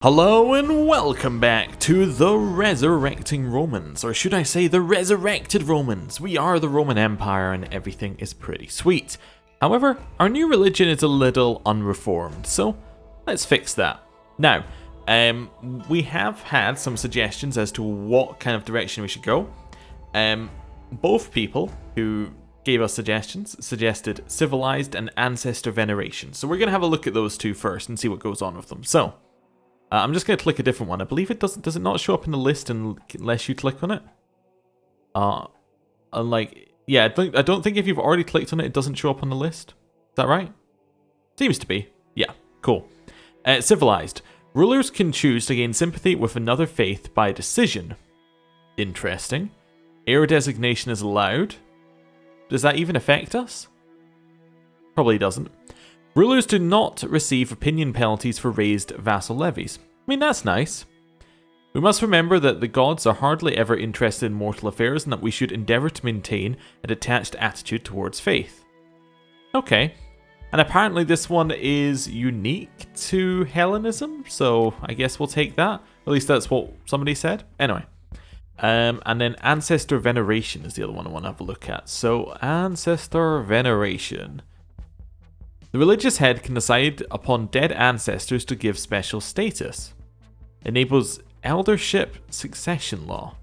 Hello and welcome back to the Resurrecting Romans, or should I say the Resurrected Romans. We are the Roman Empire and everything is pretty sweet. However, our new religion is a little unreformed, so let's fix that. Now, we have had some suggestions as to what kind of direction we should go. Both people who gave us suggestions suggested civilized and ancestor veneration, so we're going to have a look at those two first and see what goes on with them. So, I'm just going to click a different one. I believe it does it not show up in the list unless you click on it? Yeah, I don't think if you've already clicked on it, it doesn't show up on the list. Is that right? Seems to be. Yeah, cool. Civilized. Rulers can choose to gain sympathy with another faith by decision. Interesting. Heir designation is allowed. Does that even affect us? Probably doesn't. Rulers do not receive opinion penalties for raised vassal levies. I mean, that's nice. We must remember that the gods are hardly ever interested in mortal affairs and that we should endeavour to maintain a detached attitude towards faith. Okay. And apparently this one is unique to Hellenism, so I guess we'll take that. At least that's what somebody said. Anyway. And then ancestor veneration is the other one I want to have a look at. So, ancestor veneration. The religious head can decide upon dead ancestors to give special status. Enables eldership succession law.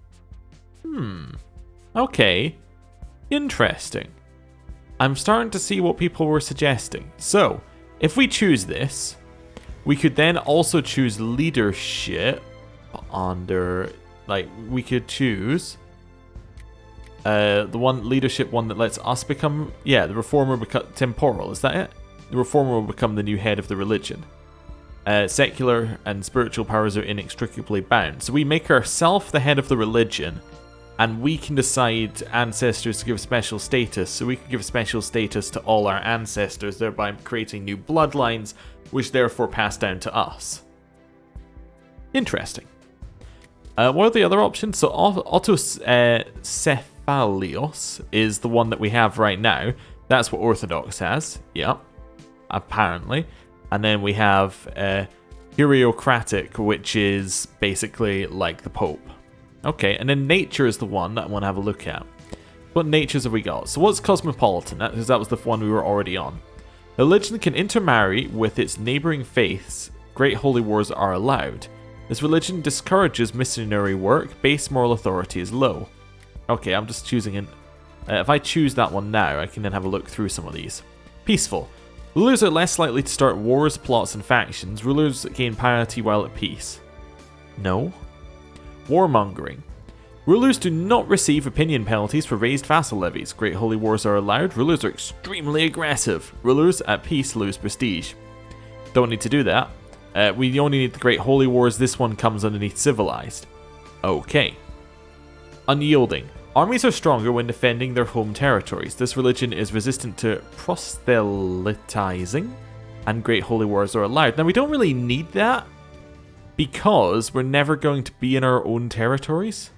Okay. Interesting. I'm starting to see what people were suggesting. So, if we choose this, we could then also choose leadership under, we could choose the leadership one that lets us become, the reformer become temporal, is that it? The reformer will become the new head of the religion. Secular and spiritual powers are inextricably bound. So we make ourselves the head of the religion, and we can decide ancestors to give special status. So we can give special status to all our ancestors, thereby creating new bloodlines, which therefore pass down to us. Interesting. What are the other options? So autocephalios is the one that we have right now. That's what Orthodox has. Yep. Apparently. And then we have Hierocratic, which is basically like the Pope. Okay, and then nature is the one that I want to have a look at. What natures have we got? So what's cosmopolitan? Because that was the one we were already on. Religion can intermarry with its neighbouring faiths. Great holy wars are allowed. This religion discourages missionary work. Base moral authority is low. Okay, I'm just choosing it. If I choose that one now, I can then have a look through some of these. Peaceful. Rulers are less likely to start wars, plots, and factions. Rulers gain piety while at peace. No. Warmongering. Rulers do not receive opinion penalties for raised vassal levies. Great holy wars are allowed. Rulers are extremely aggressive. Rulers at peace lose prestige. Don't need to do that. We only need the great holy wars. This one comes underneath civilized. Okay. Unyielding. Armies are stronger when defending their home territories. This religion is resistant to proselytizing, and great holy wars are allowed. Now, we don't really need that, because we're never going to be in our own territories.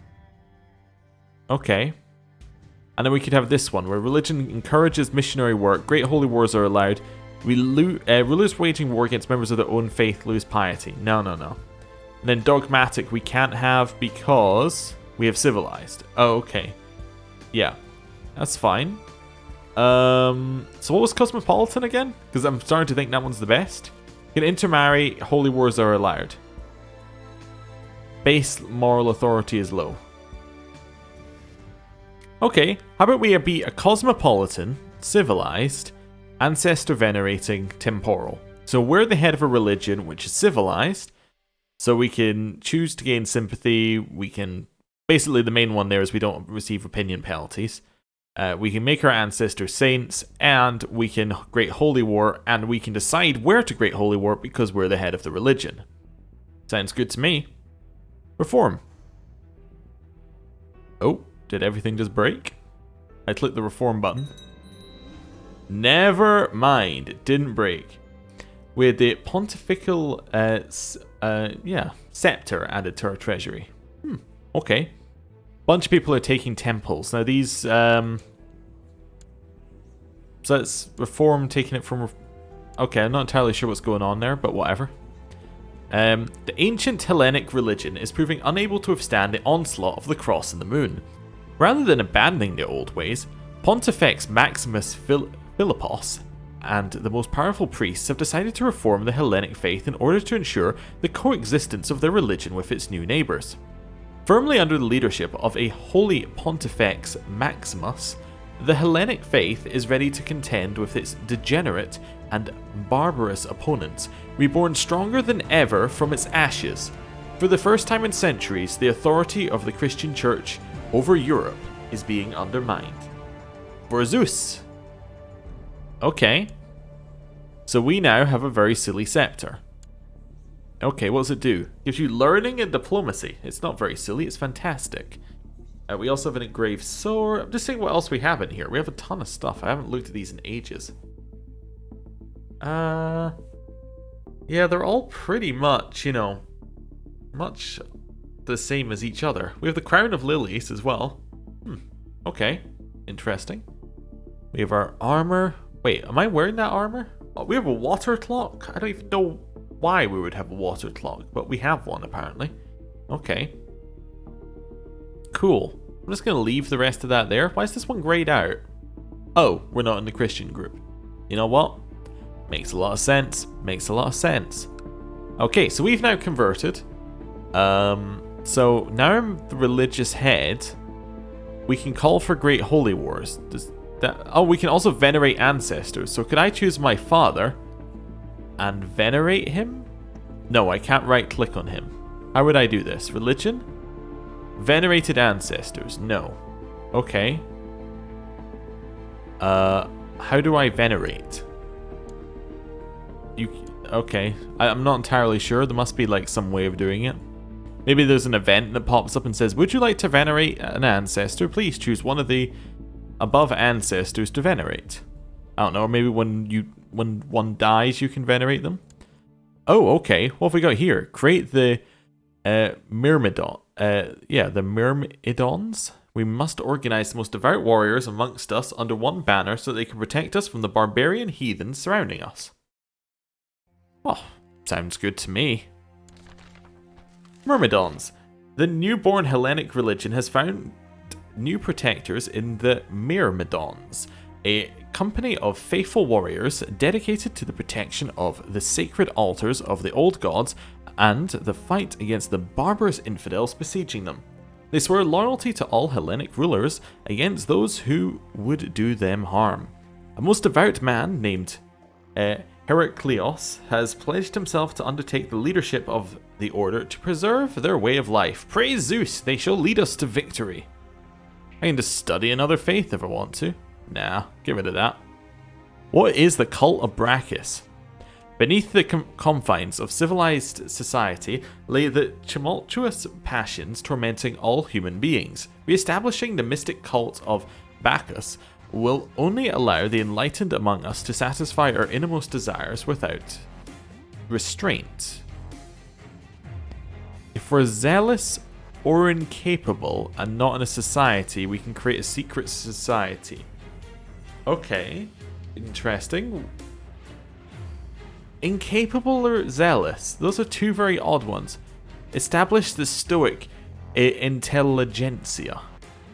Okay. And then we could have this one, where religion encourages missionary work. Great holy wars are allowed. Rulers waging war against members of their own faith lose piety. No. And then dogmatic we can't have because we have civilized. Oh, okay. Yeah, that's fine. So what was cosmopolitan again? Because I'm starting to think that one's the best. Can intermarry, holy wars are allowed. Base moral authority is low. Okay, how about we be a cosmopolitan, civilized, ancestor venerating, temporal. So we're the head of a religion which is civilized. So we can choose to gain sympathy, we can... Basically, the main one there is we don't receive opinion penalties. We can make our ancestors saints, and we can great holy war, and we can decide where to great holy war because we're the head of the religion. Sounds good to me. Reform. Oh, did everything just break? I clicked the reform button. Never mind, it didn't break. We had the pontifical scepter added to our treasury. Okay. Bunch of people are taking temples. Now these, so that's reform taking it from... Okay, I'm not entirely sure what's going on there, but whatever. The ancient Hellenic religion is proving unable to withstand the onslaught of the cross and the moon. Rather than abandoning their old ways, Pontifex Maximus Philippos and the most powerful priests have decided to reform the Hellenic faith in order to ensure the coexistence of their religion with its new neighbours. Firmly under the leadership of a holy Pontifex Maximus, the Hellenic faith is ready to contend with its degenerate and barbarous opponents, reborn stronger than ever from its ashes. For the first time in centuries, the authority of the Christian Church over Europe is being undermined. For Zeus. Okay. So we now have a very silly scepter. Okay, what does it do? Gives you learning and diplomacy. It's not very silly, it's fantastic. We also have an engraved sword. I'm just seeing what else we have in here. We have a ton of stuff. I haven't looked at these in ages. Yeah, they're all pretty much, you know, much the same as each other. We have the Crown of Lilies as well. Okay, interesting. We have our armor. Wait, am I wearing that armor? Oh, we have a water clock. I don't even know why we would have a water clock, but we have one apparently. Okay. Cool. I'm just going to leave the rest of that there. Why is this one grayed out? Oh, we're not in the Christian group. You know what? Makes a lot of sense. Makes a lot of sense. Okay, so we've now converted. So now I'm the religious head. We can call for great holy wars. Does that? Oh, we can also venerate ancestors. So could I choose my father and venerate him? No, I can't right click on him. How would I do this? Religion? Venerated ancestors. No. Okay. How do I venerate? Okay. I'm not entirely sure. There must be like some way of doing it. Maybe there's an event that pops up and says, would you like to venerate an ancestor? Please choose one of the above ancestors to venerate. I don't know, or maybe when one dies you can venerate them. Oh, okay. What have we got here? Create the Myrmidon. The Myrmidons. We must organize the most devout warriors amongst us under one banner so that they can protect us from the barbarian heathens surrounding us. Oh, sounds good to me. Myrmidons. The newborn Hellenic religion has found new protectors in the Myrmidons, a company of faithful warriors dedicated to the protection of the sacred altars of the old gods and the fight against the barbarous infidels besieging them. They swear loyalty to all Hellenic rulers against those who would do them harm. A most devout man named Heraclios has pledged himself to undertake the leadership of the order to preserve their way of life. Praise Zeus, they shall lead us to victory. I can just study another faith if I want to. Nah, get rid of that. What is the cult of Brachus? Beneath the confines of civilized society lay the tumultuous passions tormenting all human beings. Re-establishing the mystic cult of Bacchus will only allow the enlightened among us to satisfy our innermost desires without restraint. If we're zealous or incapable and not in a society, we can create a secret society. Okay, interesting. Incapable or zealous? Those are two very odd ones. Establish the Stoic intelligentsia.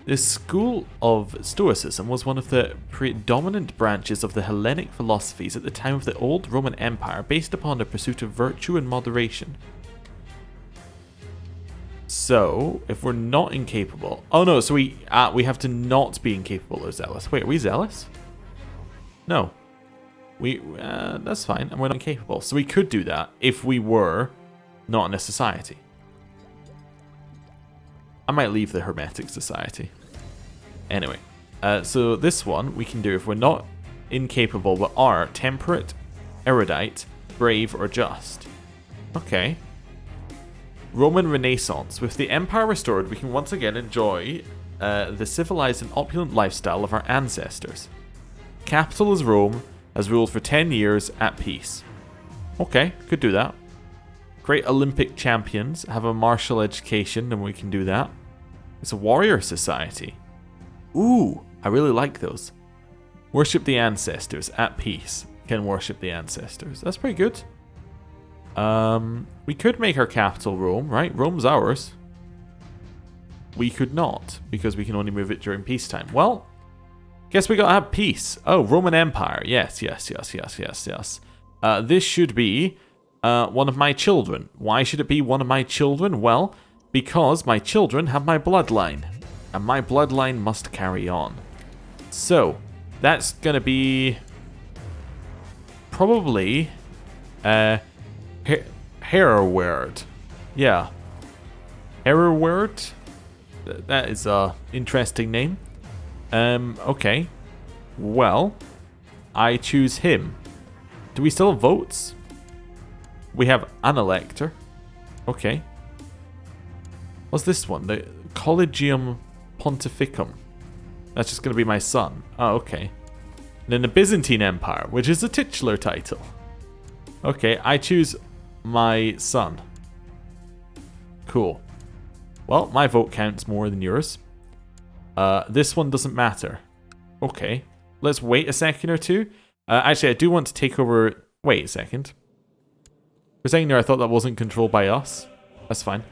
This school of Stoicism was one of the predominant branches of the Hellenic philosophies at the time of the old Roman Empire, based upon the pursuit of virtue and moderation. So, if we're not incapable... Oh no, so we have to not be incapable or zealous. Wait, are we zealous? No. That's fine, and we're not incapable. So we could do that if we were not in a society. I might leave the Hermetic Society. Anyway, so this one we can do if we're not incapable but are temperate, erudite, brave, or just. Okay. Roman Renaissance. With the empire restored, we can once again enjoy the civilized and opulent lifestyle of our ancestors. Capital is Rome, has ruled for 10 years at peace. Okay, could do that. Great Olympic champions, have a martial education, and we can do that. It's a warrior society. Ooh, I really like those. Worship the ancestors, at peace. Can worship the ancestors. That's pretty good. We could make our capital Rome, right? Rome's ours. We could not, because we can only move it during peacetime. Well, guess we gotta have peace. Oh, Roman Empire. Yes. This should be one of my children. Why should it be one of my children? Well, because my children have my bloodline, and my bloodline must carry on. So, that's gonna be probably Hereward. Yeah. Hereward? That is a interesting name. Okay. Well, I choose him. Do we still have votes? We have an elector. Okay. What's this one? The Collegium Pontificum. That's just going to be my son. Oh, okay. And then the Byzantine Empire, which is a titular title. Okay, I choose my son. Cool. Well, my vote counts more than yours. This one doesn't matter. Okay. Let's wait a second or two. Actually, I do want to take over... Wait a second. For a second there, I thought that wasn't controlled by us. That's fine.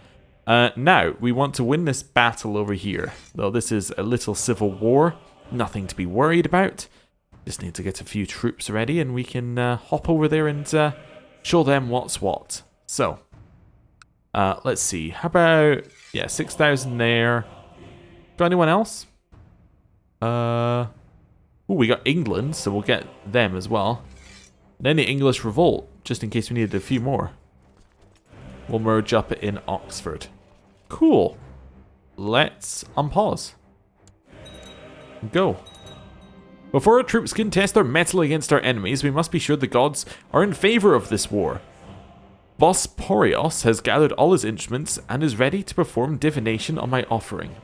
Now, we want to win this battle over here. Though this is a little civil war. Nothing to be worried about. Just need to get a few troops ready and we can hop over there and show them what's what. So, let's see. How about... Yeah, 6,000 there. Got anyone else? Oh, we got England, so we'll get them as well. And then the English Revolt, just in case we needed a few more. We'll merge up in Oxford. Cool. Let's unpause. Go. Before our troops can test their mettle against our enemies, we must be sure the gods are in favor of this war. Bosporios has gathered all his instruments and is ready to perform divination on my offering.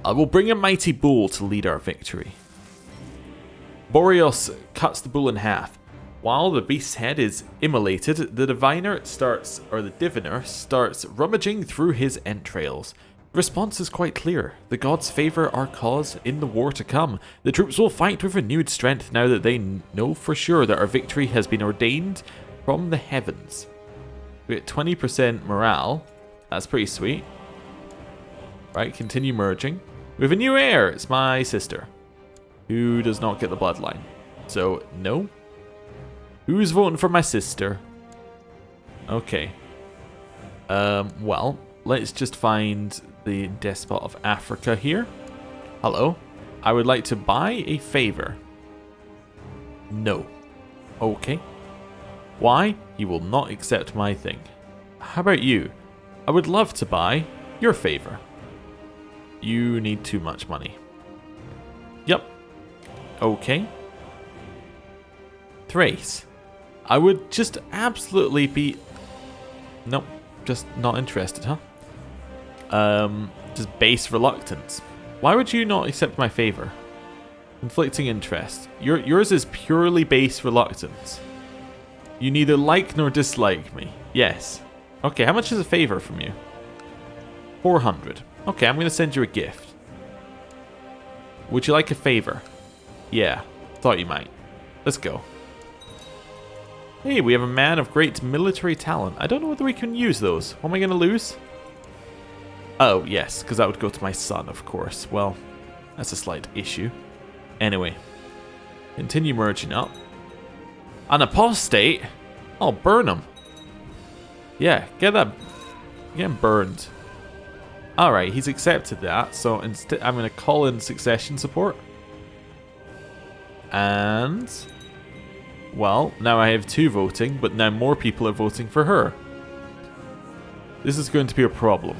I will bring a mighty bull to lead our victory. Boreos cuts the bull in half. While the beast's head is immolated, the diviner starts rummaging through his entrails. The response is quite clear. The gods favor our cause in the war to come. The troops will fight with renewed strength now that they know for sure that our victory has been ordained from the heavens. We get 20% morale. That's pretty sweet. Right, continue merging. We have a new heir. It's my sister, who does not get the bloodline. So, no. Who's voting for my sister? Okay. Well, let's just find the despot of Africa here. Hello. I would like to buy a favor. No. Okay. Why? He will not accept my thing. How about you? I would love to buy your favor. You need too much money. Yep. Okay. Thrace. I would just absolutely be... Nope. Just not interested, huh? Just base reluctance. Why would you not accept my favor? Conflicting interest. Yours is purely base reluctance. You neither like nor dislike me. Yes. Okay, how much is a favor from you? 400. Okay, I'm going to send you a gift. Would you like a favor? Yeah, thought you might. Let's go. Hey, we have a man of great military talent. I don't know whether we can use those. What am I going to lose? Oh, yes, because that would go to my son, of course. Well, that's a slight issue. Anyway, continue merging up. An apostate? I'll burn him. Yeah, get him burned. Alright, he's accepted that, so instead I'm going to call in succession support. And... well, now I have 2 voting, but now more people are voting for her. This is going to be a problem.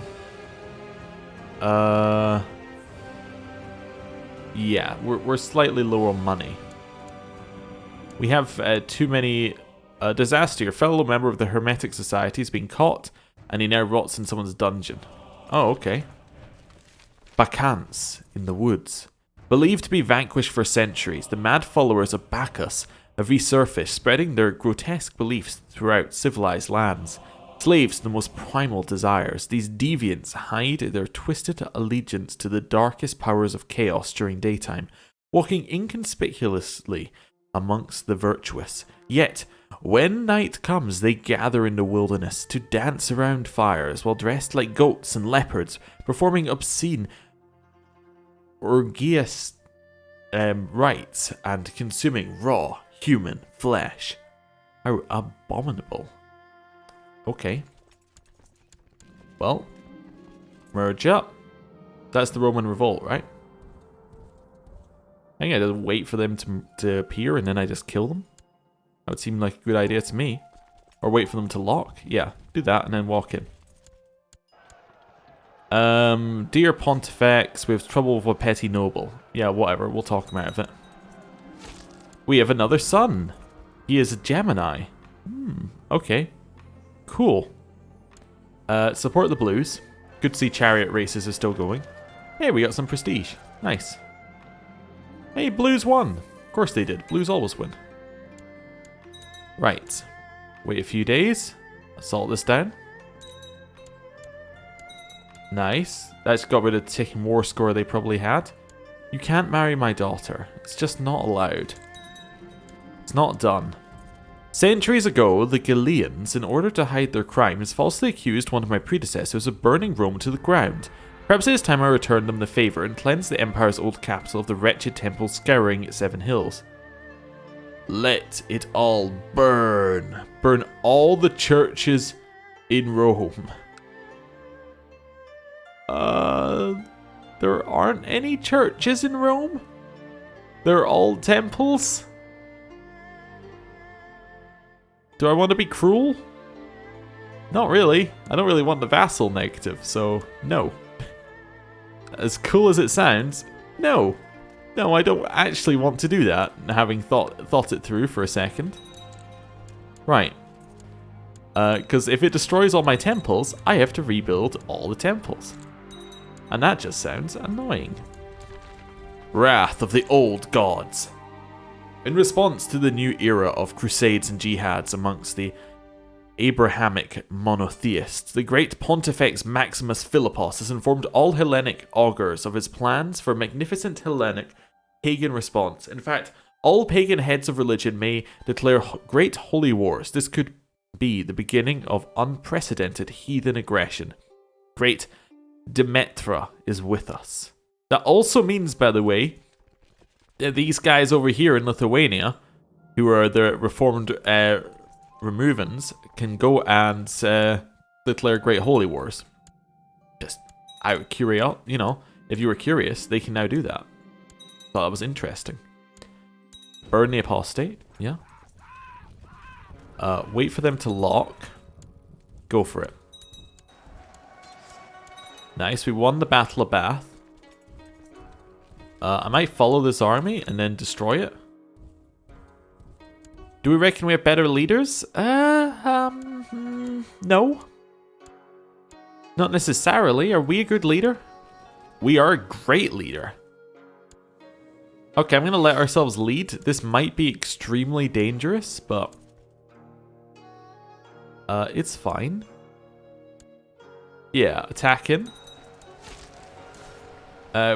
Yeah, we're slightly low on money. We have too many... disaster. Your fellow member of the Hermetic Society has been caught, and he now rots in someone's dungeon. Oh, okay. Bacchants in the woods. Believed to be vanquished for centuries, the mad followers of Bacchus have resurfaced, spreading their grotesque beliefs throughout civilized lands. Slaves to the most primal desires, these deviants hide their twisted allegiance to the darkest powers of chaos during daytime, walking inconspicuously amongst the virtuous. Yet, When night comes, they gather in the wilderness to dance around fires while dressed like goats and leopards, performing obscene orgies rites and consuming raw human flesh. How abominable. Okay. Well, merge up. That's the Roman revolt, right? I think I just wait for them to appear and then I just kill them. That would seem like a good idea to me. Or wait for them to lock. Yeah, do that and then walk in. Dear Pontifex, we have trouble with a petty noble. Yeah, whatever, we'll talk him out of it. We have another son. He is a Gemini. Okay. Cool. Support the blues. Good to see chariot races are still going. Hey, we got some prestige. Nice. Hey, blues won. Of course they did. Blues always win. Right. Wait a few days. Assault this down. Nice. That's got rid of the ticking war score they probably had. You can't marry my daughter. It's just not allowed. It's not done. Centuries ago, the Galileans, in order to hide their crimes, falsely accused one of my predecessors of burning Rome to the ground. Perhaps it is time I returned them the favour and cleansed the Empire's old capital of the wretched temple scouring 7 hills. Let it all burn. Burn all the churches in Rome. There aren't any churches in Rome? They're all temples? Do I want to be cruel? Not really. I don't really want the vassal negative, so no. As cool as it sounds, no. No, I don't actually want to do that, having thought it through for a second. Right. Because if it destroys all my temples, I have to rebuild all the temples. And that just sounds annoying. Wrath of the old gods. In response to the new era of crusades and jihads amongst the Abrahamic monotheists, the great Pontifex Maximus Philippos has informed all Hellenic augurs of his plans for a magnificent Hellenic pagan response. In fact, all pagan heads of religion may declare great holy wars. This could be the beginning of unprecedented heathen aggression. Great Demetra is with us. That also means, by the way, that these guys over here in Lithuania, who are the reformed removans, can go and declare great holy wars. Just out of curiosity, you know, if you were curious, they can now do that. Thought that was interesting. Burn the apostate, yeah. Wait for them to lock. Go for it. Nice, we won the Battle of Bath. I might follow this army and then destroy it. Do we reckon we have better leaders? No. Not necessarily. Are we a good leader? We are a great leader. Okay, I'm going to let ourselves lead. This might be extremely dangerous, but it's fine. Yeah, attack in.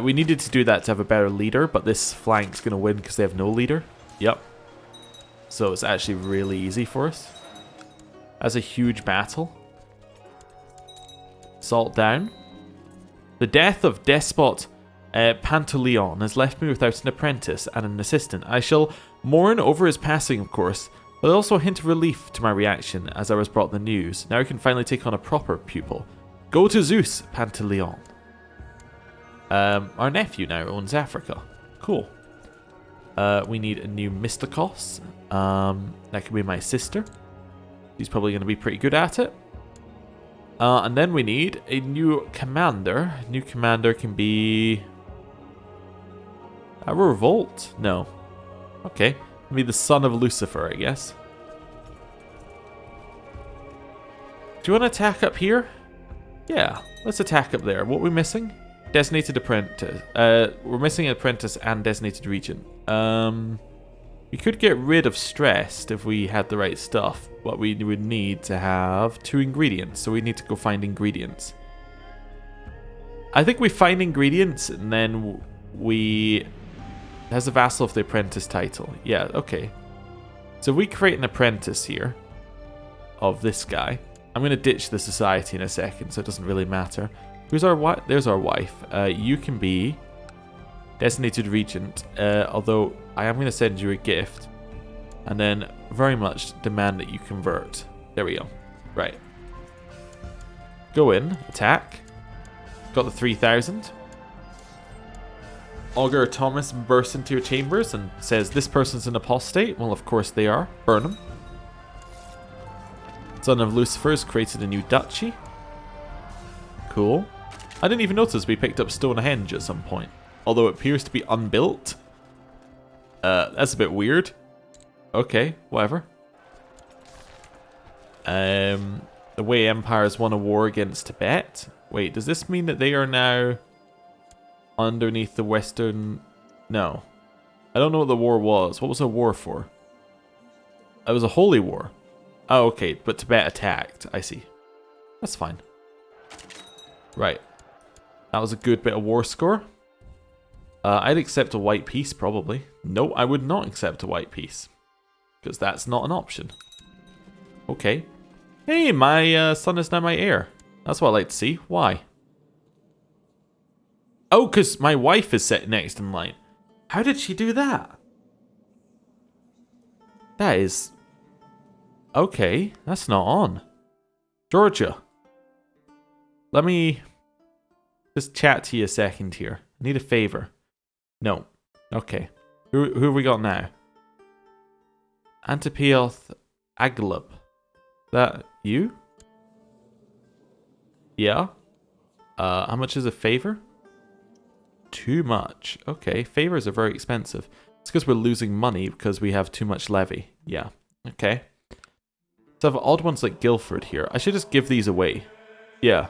We needed to do that to have a better leader, but this flank's going to win because they have no leader. Yep. So it's actually really easy for us. That's a huge battle. Assault down. The death of Despot Pantaleon has left me without an apprentice and an assistant. I shall mourn over his passing, of course, but also a hint of relief to my reaction as I was brought the news. Now I can finally take on a proper pupil. Go to Zeus, Pantaleon. Our nephew now owns Africa. Cool. We need a new Mystikos. That could be my sister. She's probably going to be pretty good at it. And then we need a new commander. New commander can be a revolt? No. Okay. Maybe the son of Lucifer, I guess. Do you want to attack up here? Yeah, let's attack up there. What are we missing? Designated apprentice. We're missing an apprentice and designated regent. We could get rid of stressed if we had the right stuff, but we would need to have 2 ingredients, so we need to go find ingredients. I think we find ingredients and then we... It has a vassal of the apprentice title. Yeah, okay. So we create an apprentice here of this guy. I'm going to ditch the society in a second, so it doesn't really matter. Who's our wife? There's our wife. You can be designated regent, although I am going to send you a gift. And then very much demand that you convert. There we go. Right. Go in. Attack. Got the 3,000. Augur Thomas bursts into your chambers and says, this person's an apostate. Well, of course they are. Burn them. Son of Lucifer has created a new duchy. Cool. I didn't even notice we picked up Stonehenge at some point. Although it appears to be unbuilt. That's a bit weird. Okay, whatever. The Wei Empire has won a war against Tibet. Wait, does this mean that they are now underneath the Western... No. I don't know what the war was. What was the war for? It was a holy war. Oh, okay, but Tibet attacked. I see. That's fine. Right. That was a good bit of war score. I'd accept a white peace, probably. No, I would not accept a white peace. Because that's not an option. Okay. Hey, my son is now my heir. That's what I like to see. Why? Oh, because my wife is sitting next in line. How did she do that? That is... Okay, that's not on. Georgia. Let me just chat to you a second here. I need a favor. No. Okay. Who have we got now? Antipioth Aglub. That you? Yeah. How much is a favor? Too much. Okay, favors are very expensive. It's because we're losing money because we have too much levy. Yeah. Okay. So I have odd ones like Guildford here. I should just give these away. Yeah.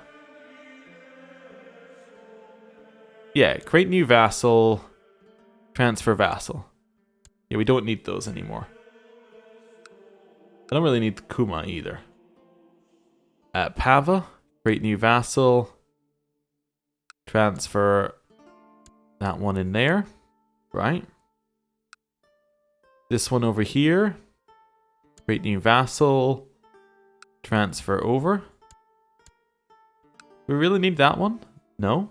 Yeah, create new vassal. Transfer vassal. Yeah, we don't need those anymore. I don't really need Kuma either. Pava. Create new vassal. Transfer that one in there. Right. This one over here. Create new vassal. Transfer over. Do we really need that one? No.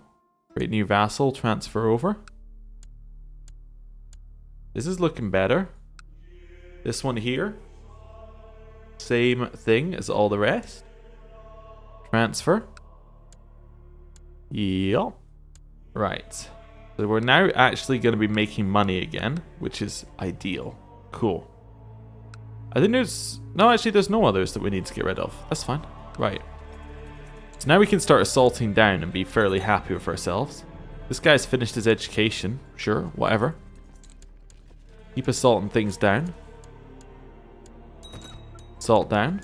Create new vassal. Transfer over. This is looking better. This one here. Same thing as all the rest. Transfer. Yup. Right. So we're now actually going to be making money again, which is ideal. Cool. I think there's... No, actually there's no others that we need to get rid of. That's fine. Right. So now we can start assaulting down and be fairly happy with ourselves. This guy's finished his education. Sure, whatever. Keep assaulting things down. Assault down.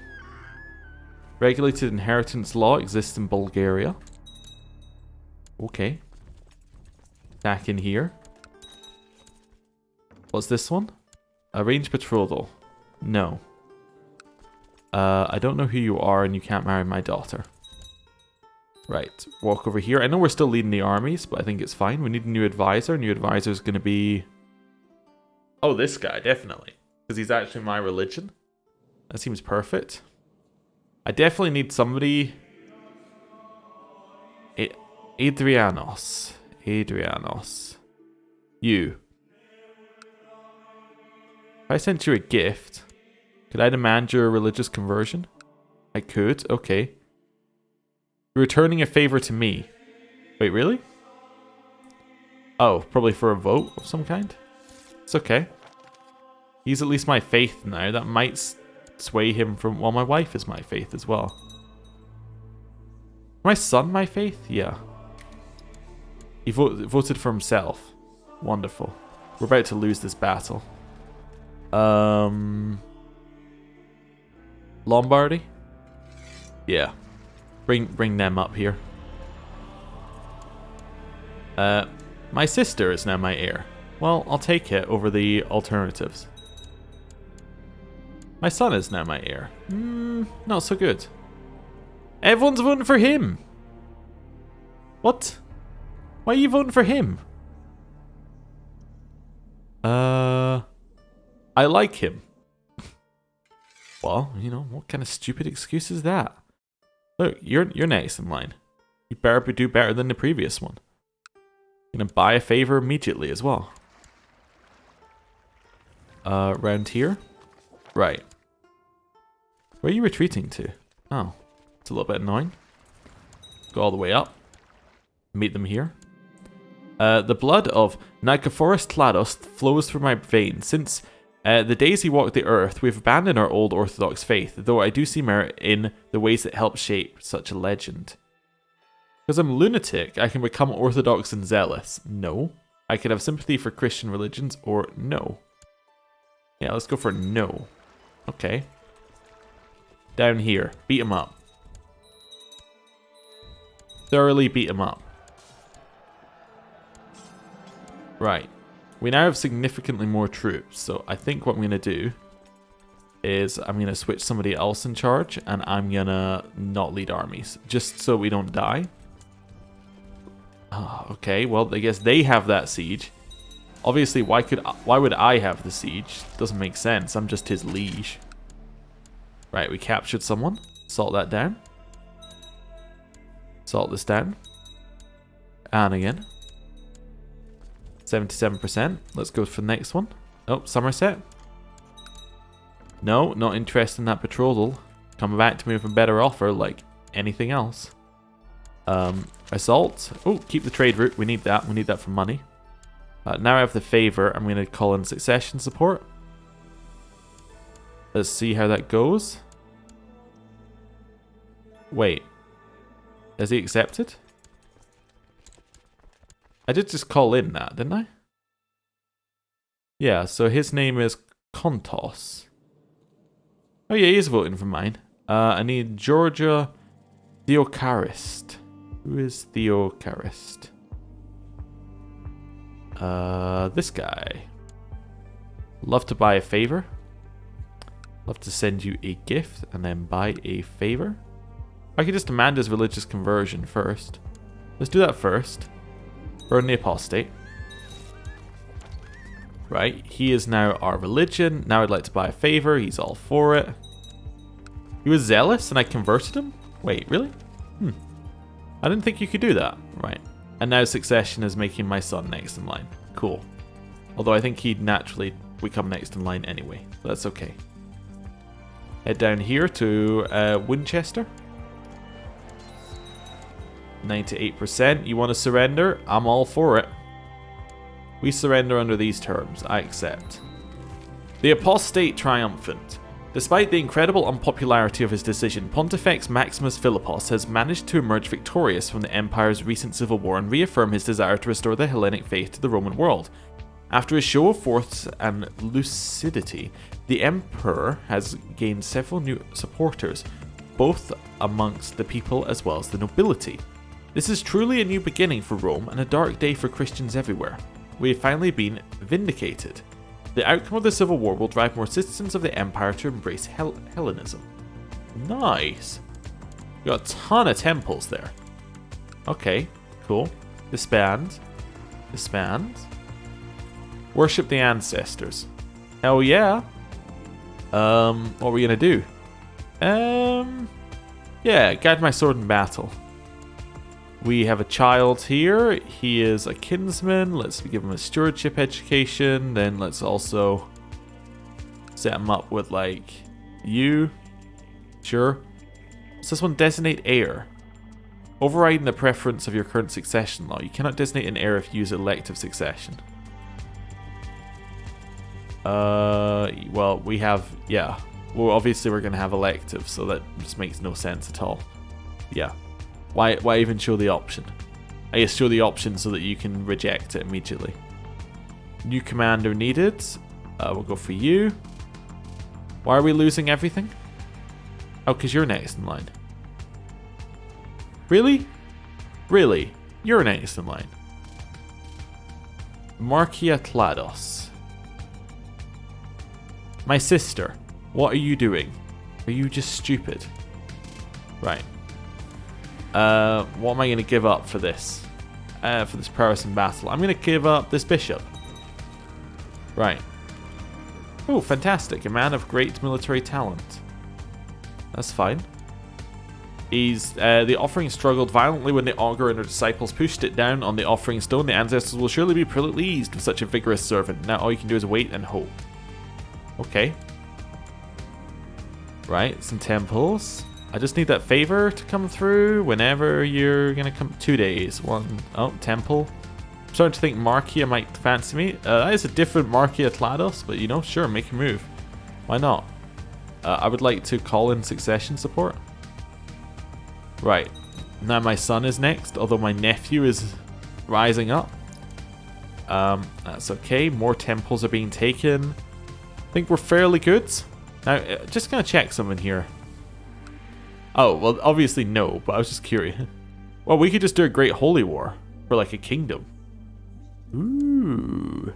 Regulated inheritance law exists in Bulgaria. Okay. Back in here. What's this one? Arrange betrothal. No. I don't know who you are and you can't marry my daughter. Right. Walk over here. I know we're still leading the armies, but I think it's fine. We need a new advisor. New advisor is going to be... Oh, this guy, definitely. Because he's actually my religion. That seems perfect. I definitely need somebody... Adrianos. Adrianos. You. If I sent you a gift, could I demand your religious conversion? I could, okay. You're returning a favor to me. Wait, really? Oh, probably for a vote of some kind? It's okay. He's at least my faith now. That might sway him from... Well, my wife is my faith as well. My son my faith? Yeah. He voted for himself. Wonderful. We're about to lose this battle. Lombardy? Yeah. Bring them up here. My sister is now my heir. Well, I'll take it over the alternatives. My son is now my heir. Not so good. Everyone's voting for him. What? Why are you voting for him? I like him. Well, you know, what kind of stupid excuse is that? Look, you're next in line. You better do better than the previous one. Gonna buy a favor immediately as well. Round here? Right. Where are you retreating to? Oh, it's a little bit annoying. Go all the way up. Meet them here. The blood of Nicephorus Clados flows through my veins. Since the days he walked the earth, we've abandoned our old orthodox faith, though I do see merit in the ways that help shape such a legend. Because I'm lunatic, I can become orthodox and zealous. No. I can have sympathy for Christian religions, or no. Yeah, let's go for no. Okay. Down here. Beat him up. Thoroughly beat him up. Right. We now have significantly more troops, so I think what I'm going to do is I'm going to switch somebody else in charge, and I'm going to not lead armies, just so we don't die. Oh, okay, well, I guess they have that siege. Obviously, why would I have the siege? Doesn't make sense. I'm just his liege. Right, we captured someone. Salt that down. Salt this down. And again. 77%. Let's go for the next one. Oh, Somerset. No, not interested in that betrothal. Come back to me with a better offer, like anything else. Assault. Oh, keep the trade route. We need that. We need that for money. Now I have the favor. I'm going to call in succession support. Let's see how that goes. Wait. Has he accepted? I did just call in that, didn't I? Yeah, so his name is Kontos. Oh yeah, he is voting for mine. I need Georgia Theocarist. Who is Theocarist? This guy. Love to buy a favor. Love to send you a gift and then buy a favor. I could just demand his religious conversion first. Let's do that first. Burn the apostate. Right, he is now our religion. Now I'd like to buy a favor. He's all for it. He was zealous and I converted him? Wait, really? I didn't think you could do that. Right. And now succession is making my son next in line. Cool. Although I think he'd naturally become next in line anyway. But that's okay. Head down here to Winchester. 98%. You want to surrender? I'm all for it. We surrender under these terms. I accept. The apostate triumphant. Despite the incredible unpopularity of his decision, Pontifex Maximus Philippos has managed to emerge victorious from the Empire's recent civil war and reaffirm his desire to restore the Hellenic faith to the Roman world. After a show of force and lucidity, the Emperor has gained several new supporters, both amongst the people as well as the nobility. This is truly a new beginning for Rome and a dark day for Christians everywhere. We have finally been vindicated. The outcome of the civil war will drive more citizens of the Empire to embrace Hellenism. Nice. You got a ton of temples there. Okay, cool. Disband. Disband. Worship the ancestors. Hell yeah. What are we gonna do? Yeah, guide my sword in battle. We have a child here. He is a kinsman. Let's give him a stewardship education. Then let's also set him up with, like, you. Sure. Does this one designate heir? Overriding the preference of your current succession law. You cannot designate an heir if you use elective succession. Well, we have, yeah. Well, obviously we're going to have elective, so that just makes no sense at all. Yeah. Why even show the option? I guess show the option so that you can reject it immediately. New commander needed. We'll go for you. Why are we losing everything? Oh, because you're next in line. Really? Really? You're next in line. Markia Clados. My sister. What are you doing? Are you just stupid? Right. What am I going to give up for this? For this prowess in battle? I'm going to give up this bishop. Right. Oh, fantastic. A man of great military talent. That's fine. The offering struggled violently when the augur and her disciples pushed it down on the offering stone. The ancestors will surely be pleased with such a vigorous servant. Now all you can do is wait and hope. Okay. Right, some temples. I just need that favor to come through whenever you're gonna come. 2 days. Temple. I'm starting to think Marquia might fancy me. That is a different Marquia Tlados, but you know, sure, make a move. Why not? I would like to call in succession support. Right. Now my son is next, although my nephew is rising up. That's okay. More temples are being taken. I think we're fairly good. Now, just gonna check something here. Oh, well, obviously no, but I was just curious. Well, we could just do a Great Holy War for like a kingdom. Ooh.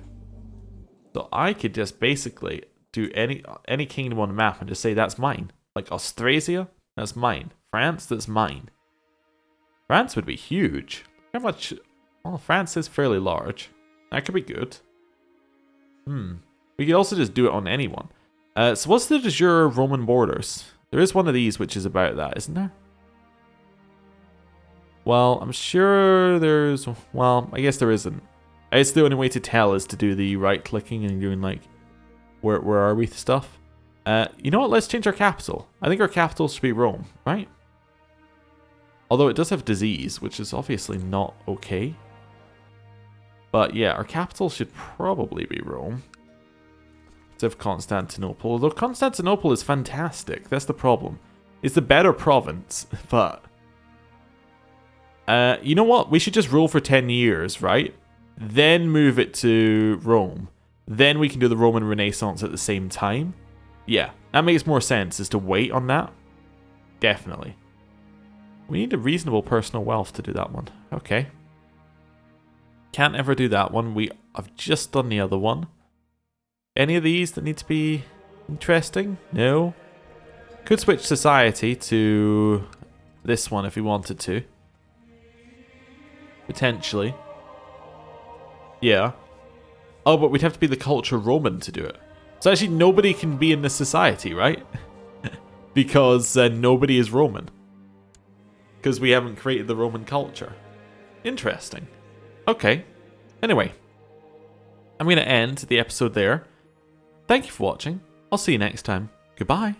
So I could just basically do any kingdom on the map and just say that's mine. Like Austrasia, that's mine. France, that's mine. France would be huge. How much? Well, France is fairly large. That could be good. We could also just do it on anyone. So what's the de jure Roman borders? There is one of these which is about that, isn't there? Well, I'm sure there's... Well, I guess there isn't. It's the only way to tell is to do the right-clicking and doing like... Where are we stuff? You know what? Let's change our capital. I think our capital should be Rome, right? Although it does have disease, which is obviously not okay. But yeah, our capital should probably be Rome. Of Constantinople, although Constantinople is fantastic. That's the problem. It's the better province, but you know what? We should just rule for 10 years, right? Then move it to Rome. Then we can do the Roman Renaissance at the same time. Yeah, that makes more sense, is to wait on that. Definitely. We need a reasonable personal wealth to do that one. Okay. Can't ever do that one. I've just done the other one. Any of these that need to be interesting? No. Could switch society to this one if we wanted to. Potentially. Yeah. Oh, but we'd have to be the culture Roman to do it. So actually nobody can be in this society, right? Because nobody is Roman. Because we haven't created the Roman culture. Interesting. Okay. Anyway. I'm going to end the episode there. Thank you for watching. I'll see you next time. Goodbye.